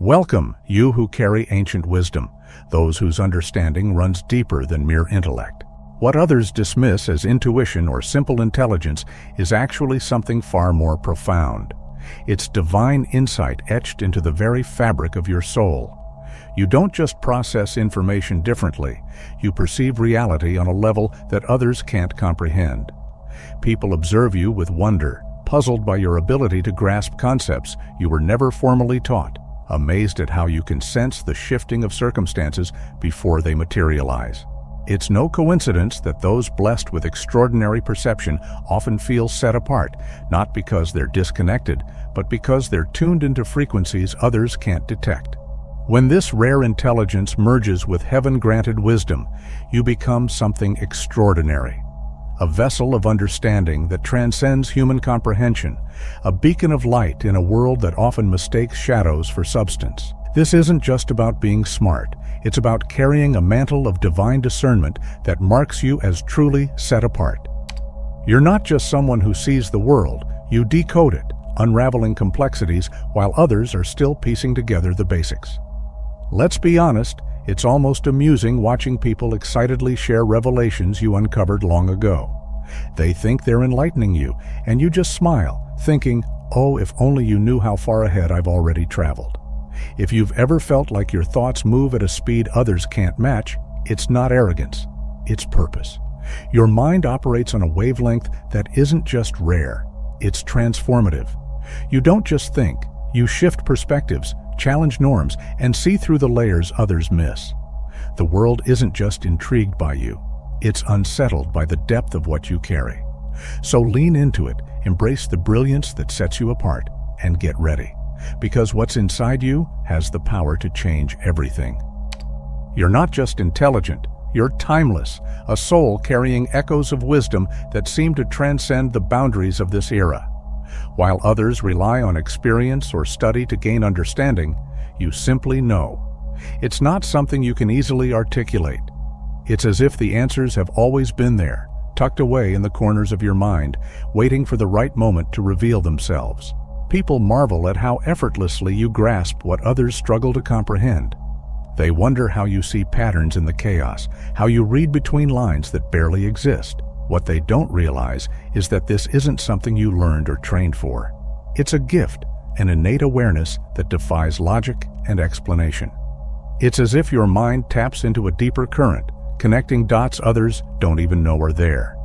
Welcome, you who carry ancient wisdom, those whose understanding runs deeper than mere intellect. What others dismiss as intuition or simple intelligence is actually something far more profound. It's divine insight etched into the very fabric of your soul. You don't just process information differently, you perceive reality on a level that others can't comprehend. People observe you with wonder, puzzled by your ability to grasp concepts you were never formally taught, amazed at how you can sense the shifting of circumstances before they materialize. It's no coincidence that those blessed with extraordinary perception often feel set apart, not because they're disconnected, but because they're tuned into frequencies others can't detect. When this rare intelligence merges with heaven-granted wisdom, you become something extraordinary. A vessel of understanding that transcends human comprehension, a beacon of light in a world that often mistakes shadows for substance. This isn't just about being smart, it's about carrying a mantle of divine discernment that marks you as truly set apart. You're not just someone who sees the world, you decode it, unraveling complexities while others are still piecing together the basics. Let's be honest, it's almost amusing watching people excitedly share revelations you uncovered long ago. They think they're enlightening you, and you just smile, thinking, oh, if only you knew how far ahead I've already traveled. If you've ever felt like your thoughts move at a speed others can't match, it's not arrogance, it's purpose. Your mind operates on a wavelength that isn't just rare, it's transformative. You don't just think, you shift perspectives, challenge norms, and see through the layers others miss. The world isn't just intrigued by you, it's unsettled by the depth of what you carry. So lean into it, embrace the brilliance that sets you apart, and get ready. Because what's inside you has the power to change everything. You're not just intelligent, you're timeless, a soul carrying echoes of wisdom that seem to transcend the boundaries of this era. While others rely on experience or study to gain understanding, you simply know. It's not something you can easily articulate. It's as if the answers have always been there, tucked away in the corners of your mind, waiting for the right moment to reveal themselves. People marvel at how effortlessly you grasp what others struggle to comprehend. They wonder how you see patterns in the chaos, how you read between lines that barely exist. What they don't realize is that this isn't something you learned or trained for. It's a gift, an innate awareness that defies logic and explanation. It's as if your mind taps into a deeper current, connecting dots others don't even know are there.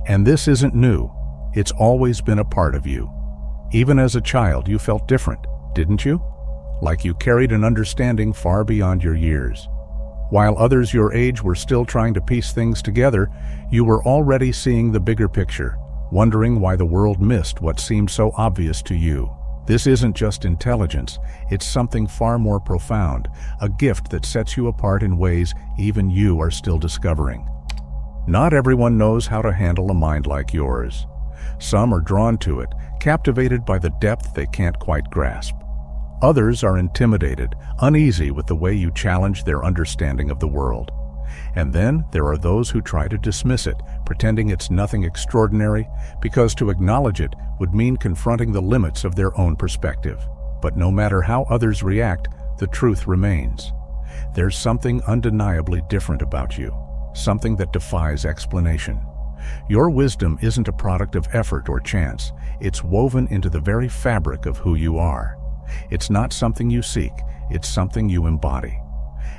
And this isn't new. It's always been a part of you. Even as a child, you felt different, didn't you? Like you carried an understanding far beyond your years. While others your age were still trying to piece things together, you were already seeing the bigger picture, wondering why the world missed what seemed so obvious to you. This isn't just intelligence, it's something far more profound, a gift that sets you apart in ways even you are still discovering. Not everyone knows how to handle a mind like yours. Some are drawn to it, captivated by the depth they can't quite grasp. Others are intimidated, uneasy with the way you challenge their understanding of the world. And then there are those who try to dismiss it, pretending it's nothing extraordinary, because to acknowledge it would mean confronting the limits of their own perspective. But no matter how others react, the truth remains. There's something undeniably different about you, something that defies explanation. Your wisdom isn't a product of effort or chance, it's woven into the very fabric of who you are. It's not something you seek, it's something you embody.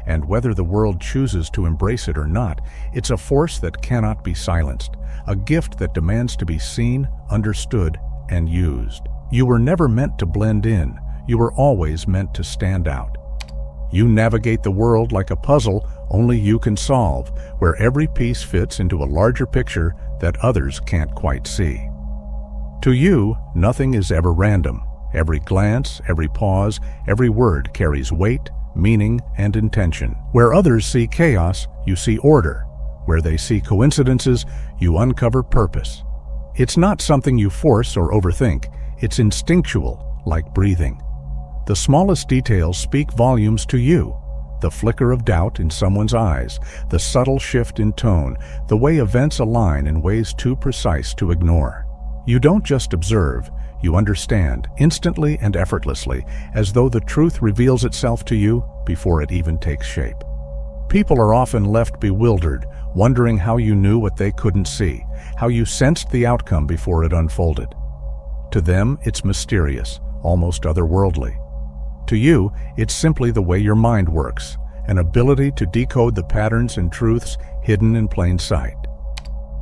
And whether the world chooses to embrace it or not, it's a force that cannot be silenced, a gift that demands to be seen, understood, and used. You were never meant to blend in, you were always meant to stand out. You navigate the world like a puzzle only you can solve, where every piece fits into a larger picture that others can't quite see. To you, nothing is ever random. Every glance, every pause, every word carries weight, meaning, and intention. Where others see chaos, you see order. Where they see coincidences, you uncover purpose. It's not something you force or overthink, it's instinctual, like breathing. The smallest details speak volumes to you. The flicker of doubt in someone's eyes, the subtle shift in tone, the way events align in ways too precise to ignore. You don't just observe, You understand, instantly and effortlessly, as though the truth reveals itself to you before it even takes shape. People are often left bewildered, wondering how you knew what they couldn't see, how you sensed the outcome before it unfolded. To them, it's mysterious, almost otherworldly. To you, it's simply the way your mind works, an ability to decode the patterns and truths hidden in plain sight.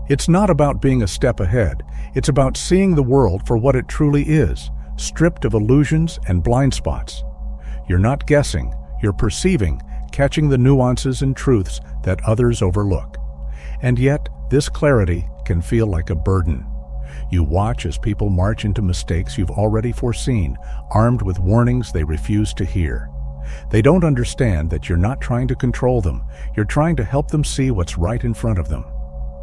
It's not about being a step ahead, it's about seeing the world for what it truly is, stripped of illusions and blind spots. You're not guessing, you're perceiving, catching the nuances and truths that others overlook. And yet, this clarity can feel like a burden. You watch as people march into mistakes you've already foreseen, armed with warnings they refuse to hear. They don't understand that you're not trying to control them, you're trying to help them see what's right in front of them.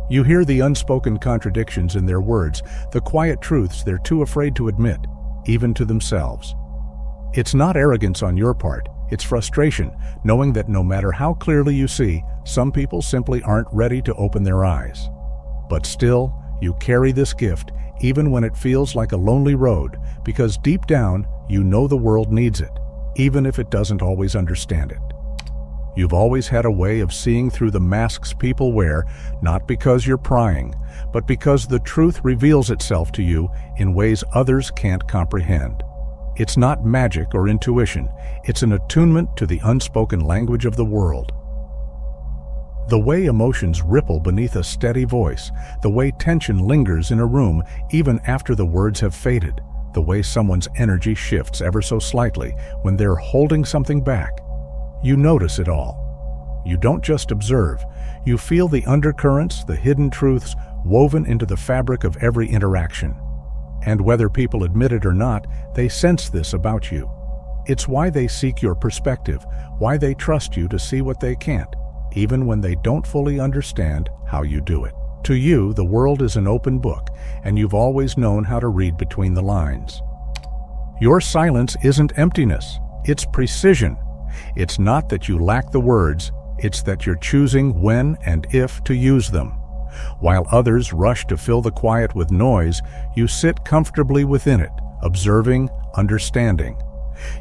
You hear the unspoken contradictions in their words, the quiet truths they're too afraid to admit, even to themselves. It's not arrogance on your part, it's frustration, knowing that no matter how clearly you see, some people simply aren't ready to open their eyes. But still, you carry this gift, even when it feels like a lonely road, because deep down, you know the world needs it, even if it doesn't always understand it. You've always had a way of seeing through the masks people wear, not because you're prying, but because the truth reveals itself to you in ways others can't comprehend. It's not magic or intuition, it's an attunement to the unspoken language of the world. The way emotions ripple beneath a steady voice, the way tension lingers in a room even after the words have faded, the way someone's energy shifts ever so slightly when they're holding something back. You notice it all. You don't just observe, you feel the undercurrents, the hidden truths woven into the fabric of every interaction. And whether people admit it or not, they sense this about you. It's why they seek your perspective, why they trust you to see what they can't, even when they don't fully understand how you do it. To you, the world is an open book, and you've always known how to read between the lines. Your silence isn't emptiness, it's precision. It's not that you lack the words, it's that you're choosing when and if to use them. While others rush to fill the quiet with noise, you sit comfortably within it, observing, understanding.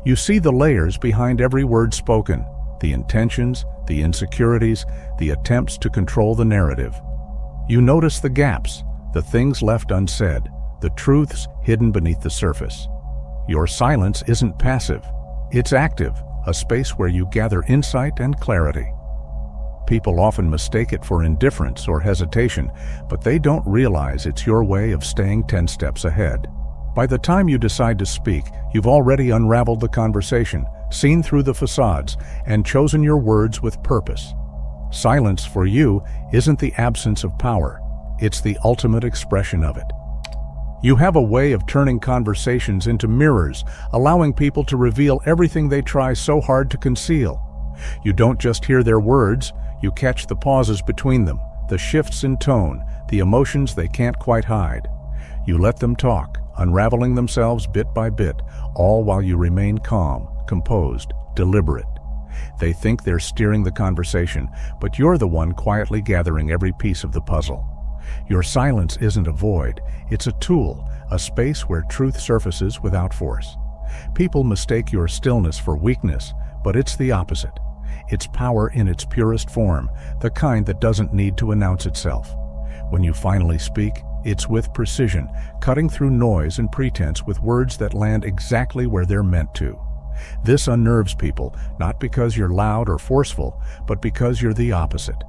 You see the layers behind every word spoken, the intentions, the insecurities, the attempts to control the narrative. You notice the gaps, the things left unsaid, the truths hidden beneath the surface. Your silence isn't passive, it's active, a space where you gather insight and clarity. People often mistake it for indifference or hesitation, but they don't realize it's your way of staying 10 steps ahead. By the time you decide to speak, you've already unraveled the conversation, seen through the facades, and chosen your words with purpose. Silence for you isn't the absence of power, it's the ultimate expression of it. You have a way of turning conversations into mirrors, allowing people to reveal everything they try so hard to conceal. You don't just hear their words, you catch the pauses between them, the shifts in tone, the emotions they can't quite hide. You let them talk, unraveling themselves bit by bit, all while you remain calm, composed, deliberate. They think they're steering the conversation, but you're the one quietly gathering every piece of the puzzle. Your silence isn't a void, it's a tool, a space where truth surfaces without force. People mistake your stillness for weakness, but it's the opposite. It's power in its purest form, the kind that doesn't need to announce itself. When you finally speak, it's with precision, cutting through noise and pretense with words that land exactly where they're meant to. This unnerves people, not because you're loud or forceful, but because you're the opposite.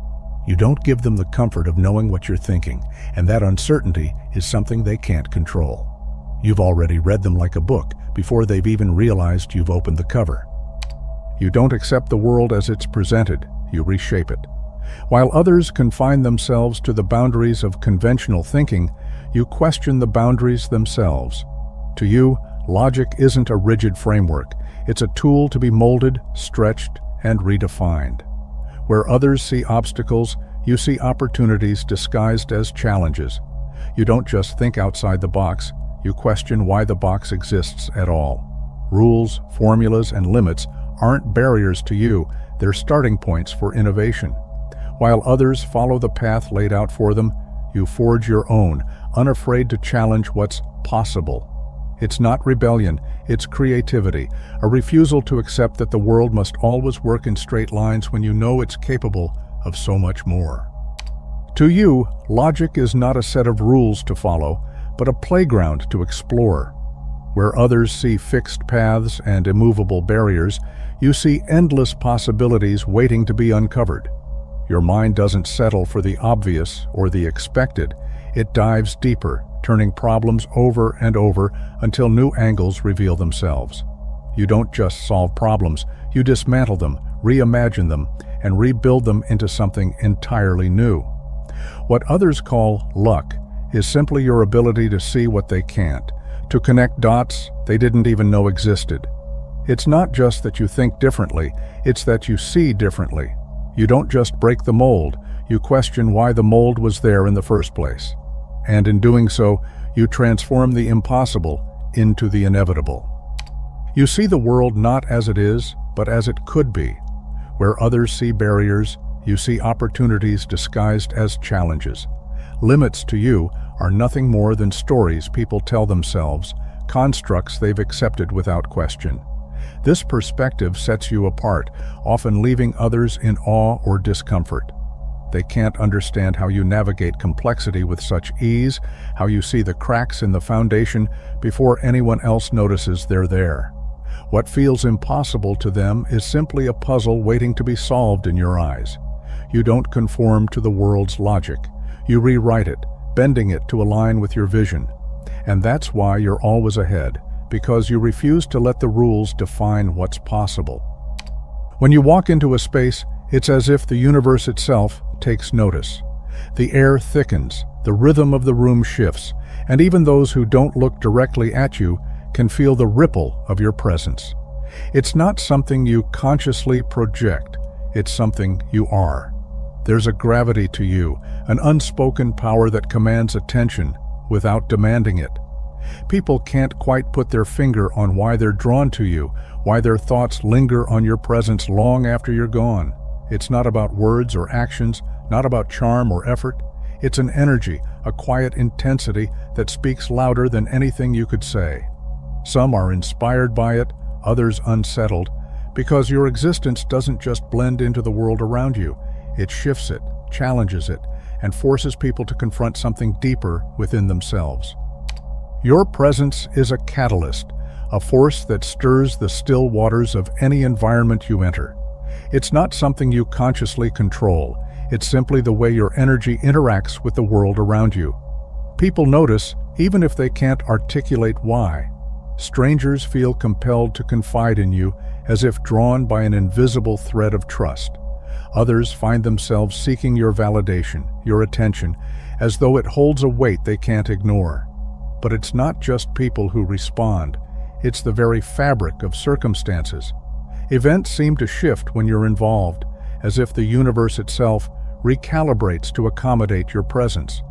You don't give them the comfort of knowing what you're thinking, and that uncertainty is something they can't control. You've already read them like a book before they've even realized you've opened the cover. You don't accept the world as it's presented, you reshape it. While others confine themselves to the boundaries of conventional thinking, you question the boundaries themselves. To you, logic isn't a rigid framework, it's a tool to be molded, stretched, and redefined. Where others see obstacles, you see opportunities disguised as challenges. You don't just think outside the box, you question why the box exists at all. Rules, formulas, and limits aren't barriers to you, they're starting points for innovation. While others follow the path laid out for them, you forge your own, unafraid to challenge what's possible. It's not rebellion, it's creativity, a refusal to accept that the world must always work in straight lines when you know it's capable of so much more. To you, logic is not a set of rules to follow, but a playground to explore. Where others see fixed paths and immovable barriers, you see endless possibilities waiting to be uncovered. Your mind doesn't settle for the obvious or the expected. It dives deeper, turning problems over and over until new angles reveal themselves. You don't just solve problems, you dismantle them, reimagine them, and rebuild them into something entirely new. What others call luck is simply your ability to see what they can't, to connect dots they didn't even know existed. It's not just that you think differently, it's that you see differently. You don't just break the mold, you question why the mold was there in the first place. And in doing so, you transform the impossible into the inevitable. You see the world not as it is, but as it could be. Where others see barriers, you see opportunities disguised as challenges. Limits to you are nothing more than stories people tell themselves, constructs they've accepted without question. This perspective sets you apart, often leaving others in awe or discomfort. They can't understand how you navigate complexity with such ease, how you see the cracks in the foundation before anyone else notices they're there. What feels impossible to them is simply a puzzle waiting to be solved in your eyes. You don't conform to the world's logic. You rewrite it, bending it to align with your vision. And that's why you're always ahead, because you refuse to let the rules define what's possible. When you walk into a space, it's as if the universe itself takes notice. The air thickens, the rhythm of the room shifts, and even those who don't look directly at you can feel the ripple of your presence. It's not something you consciously project, it's something you are. There's a gravity to you, an unspoken power that commands attention without demanding it. People can't quite put their finger on why they're drawn to you, why their thoughts linger on your presence long after you're gone. It's not about words or actions, not about charm or effort. It's an energy, a quiet intensity that speaks louder than anything you could say. Some are inspired by it, others unsettled, because your existence doesn't just blend into the world around you. It shifts it, challenges it, and forces people to confront something deeper within themselves. Your presence is a catalyst, a force that stirs the still waters of any environment you enter. It's not something you consciously control. It's simply the way your energy interacts with the world around you. People notice, even if they can't articulate why. Strangers feel compelled to confide in you, as if drawn by an invisible thread of trust. Others find themselves seeking your validation, your attention, as though it holds a weight they can't ignore. But it's not just people who respond. It's the very fabric of circumstances. Events seem to shift when you're involved, as if the universe itself recalibrates to accommodate your presence.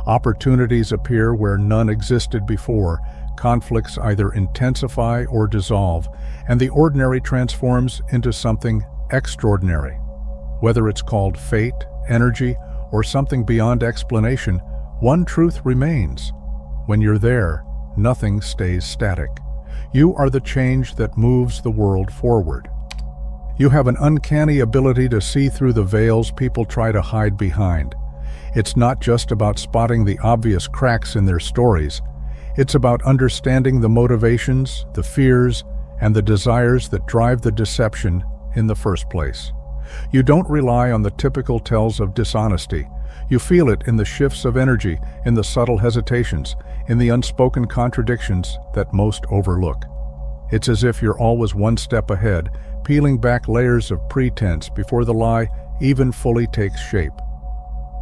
Opportunities appear where none existed before, conflicts either intensify or dissolve, and the ordinary transforms into something extraordinary. Whether it's called fate, energy, or something beyond explanation, one truth remains. When you're there, nothing stays static. You are the change that moves the world forward. You have an uncanny ability to see through the veils people try to hide behind. It's not just about spotting the obvious cracks in their stories. It's about understanding the motivations, the fears, and the desires that drive the deception in the first place. You don't rely on the typical tells of dishonesty. You feel it in the shifts of energy, in the subtle hesitations, in the unspoken contradictions that most overlook. It's as if you're always one step ahead, peeling back layers of pretense before the lie even fully takes shape.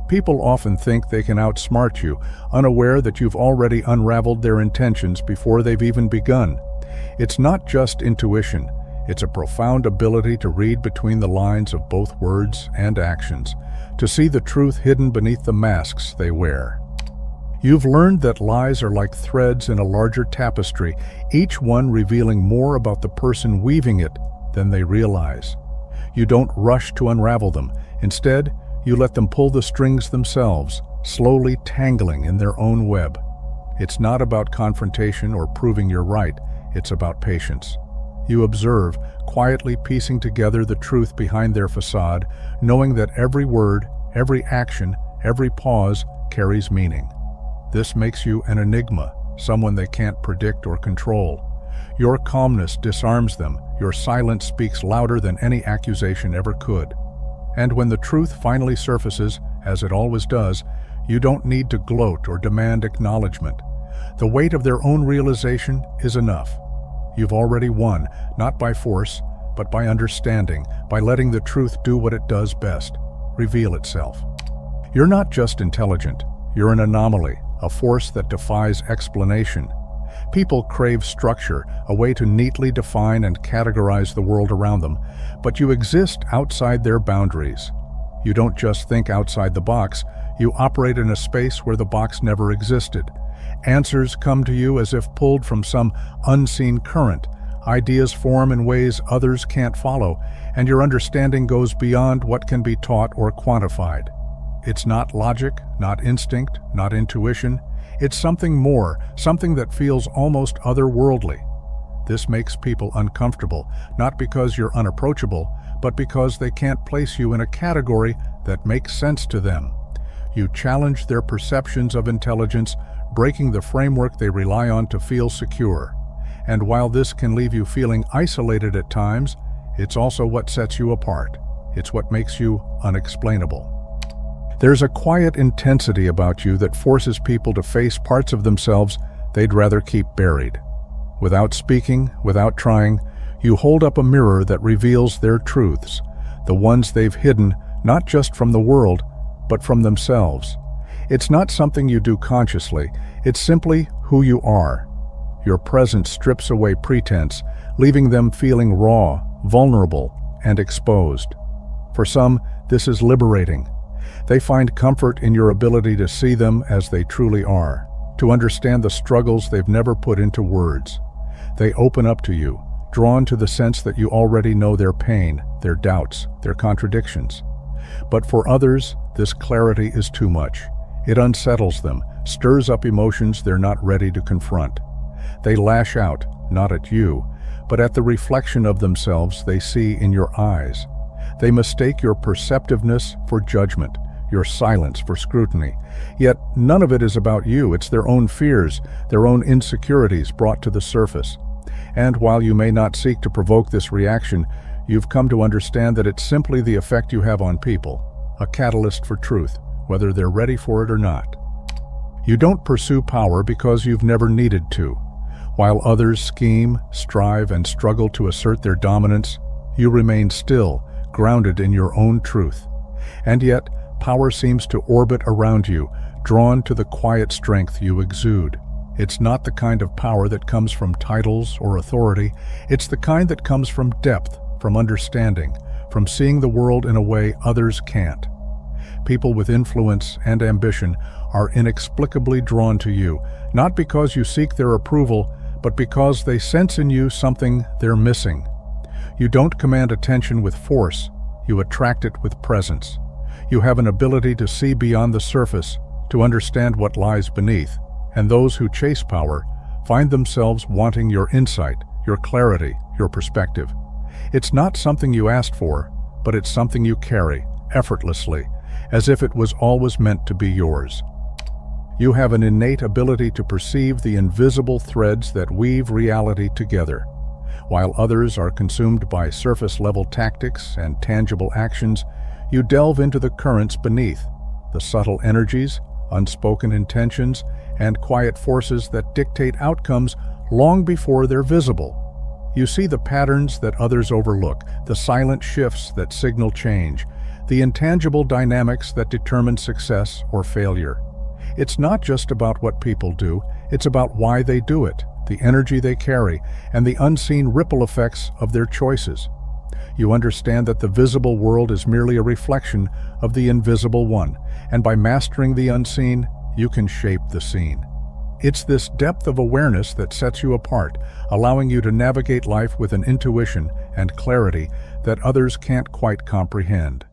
People often think they can outsmart you, unaware that you've already unraveled their intentions before they've even begun. It's not just intuition. It's a profound ability to read between the lines of both words and actions, to see the truth hidden beneath the masks they wear. You've learned that lies are like threads in a larger tapestry, each one revealing more about the person weaving it than they realize. You don't rush to unravel them. Instead, you let them pull the strings themselves, slowly tangling in their own web. It's not about confrontation or proving you're right, it's about patience. You observe, quietly piecing together the truth behind their facade, knowing that every word, every action, every pause carries meaning. This makes you an enigma, someone they can't predict or control. Your calmness disarms them, your silence speaks louder than any accusation ever could. And when the truth finally surfaces, as it always does, you don't need to gloat or demand acknowledgement. The weight of their own realization is enough. You've already won, not by force, but by understanding, by letting the truth do what it does best, reveal itself. You're not just intelligent, you're an anomaly, a force that defies explanation. People crave structure, a way to neatly define and categorize the world around them, but you exist outside their boundaries. You don't just think outside the box, you operate in a space where the box never existed. Answers come to you as if pulled from some unseen current. Ideas form in ways others can't follow, and your understanding goes beyond what can be taught or quantified. It's not logic, not instinct, not intuition. It's something more, something that feels almost otherworldly. This makes people uncomfortable, not because you're unapproachable, but because they can't place you in a category that makes sense to them. You challenge their perceptions of intelligence, breaking the framework they rely on to feel secure. And while this can leave you feeling isolated at times, it's also what sets you apart. It's what makes you unexplainable. There's a quiet intensity about you that forces people to face parts of themselves they'd rather keep buried. Without speaking, without trying, you hold up a mirror that reveals their truths, the ones they've hidden not just from the world, but from themselves. It's not something you do consciously, it's simply who you are. Your presence strips away pretense, leaving them feeling raw, vulnerable, and exposed. For some, this is liberating. They find comfort in your ability to see them as they truly are, to understand the struggles they've never put into words. They open up to you, drawn to the sense that you already know their pain, their doubts, their contradictions. But for others, this clarity is too much. It unsettles them, stirs up emotions they're not ready to confront. They lash out, not at you, but at the reflection of themselves they see in your eyes. They mistake your perceptiveness for judgment, your silence for scrutiny. Yet none of it is about you, it's their own fears, their own insecurities brought to the surface. And while you may not seek to provoke this reaction, you've come to understand that it's simply the effect you have on people, a catalyst for truth, whether they're ready for it or not. You don't pursue power because you've never needed to. While others scheme, strive, and struggle to assert their dominance, you remain still, grounded in your own truth. And yet, power seems to orbit around you, drawn to the quiet strength you exude. It's not the kind of power that comes from titles or authority. It's the kind that comes from depth, from understanding, from seeing the world in a way others can't. People with influence and ambition are inexplicably drawn to you, not because you seek their approval, but because they sense in you something they're missing. You don't command attention with force, you attract it with presence. You have an ability to see beyond the surface, to understand what lies beneath, and those who chase power find themselves wanting your insight, your clarity, your perspective. It's not something you asked for, but it's something you carry, effortlessly, as if it was always meant to be yours. You have an innate ability to perceive the invisible threads that weave reality together. While others are consumed by surface-level tactics and tangible actions, you delve into the currents beneath, the subtle energies, unspoken intentions, and quiet forces that dictate outcomes long before they're visible. You see the patterns that others overlook, the silent shifts that signal change, the intangible dynamics that determine success or failure. It's not just about what people do, it's about why they do it, the energy they carry, and the unseen ripple effects of their choices. You understand that the visible world is merely a reflection of the invisible one, and by mastering the unseen, you can shape the seen. It's this depth of awareness that sets you apart, allowing you to navigate life with an intuition and clarity that others can't quite comprehend.